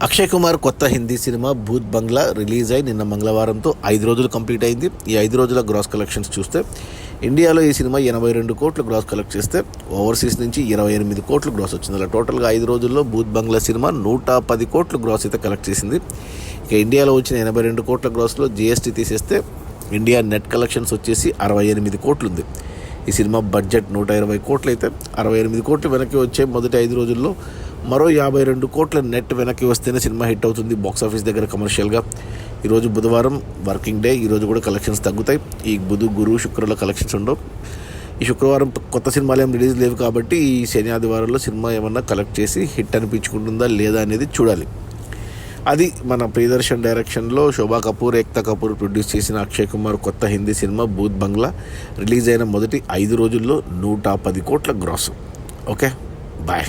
అక్షయ్ కుమార్ కొత్త హిందీ సినిమా భూత్ బంగ్లా రిలీజ్ అయి నిన్న మంగళవారంతో 5 రోజులు కంప్లీట్ అయింది. ఈ 5 రోజుల గ్రాస్ కలెక్షన్స్ చూస్తే ఇండియాలో ఈ సినిమా 82 కోట్లు గ్రాస్ కలెక్ట్ చేస్తే ఓవర్సీస్ నుంచి 28 కోట్లు గ్రాస్ వచ్చింది. అలా టోటల్గా 5 రోజుల్లో భూత్ బంగ్లా సినిమా 110 కోట్లు గ్రాస్ అయితే కలెక్ట్ చేసింది. ఇక ఇండియాలో వచ్చిన 82 కోట్ల గ్రాస్లో జీఎస్టీ తీసేస్తే ఇండియా నెట్ కలెక్షన్స్ వచ్చేసి 68 కోట్లు ఉంది. ఈ సినిమా బడ్జెట్ 120 కోట్లు అయితే 68 కోట్లు వెనక్కి వచ్చే మొదటి 5 రోజుల్లో మరో 52 కోట్ల నెట్ వెనక్కి వస్తేనే సినిమా హిట్ అవుతుంది బాక్సాఫీస్ దగ్గర కమర్షియల్గా. ఈరోజు బుధవారం వర్కింగ్ డే, ఈరోజు కూడా కలెక్షన్స్ తగ్గుతాయి. ఈ బుధ గురు శుక్రుల కలెక్షన్స్ ఉండవు. ఈ శుక్రవారం కొత్త సినిమాలు ఏం రిలీజ్ లేవు కాబట్టి ఈ శని ఆదివారంలో సినిమా ఏమన్నా కలెక్ట్ చేసి హిట్ అనిపించుకుంటుందా లేదా అనేది చూడాలి. అది మన ప్రియదర్శన్ డైరెక్షన్లో శోభా కపూర్, ఏక్తా కపూర్ ప్రొడ్యూస్ చేసిన అక్షయ్ కుమార్ కొత్త హిందీ సినిమా భూత్ బంగ్లా రిలీజ్ అయిన మొదటి 5 రోజుల్లో 110 కోట్ల గ్రాస్. Okay, bye.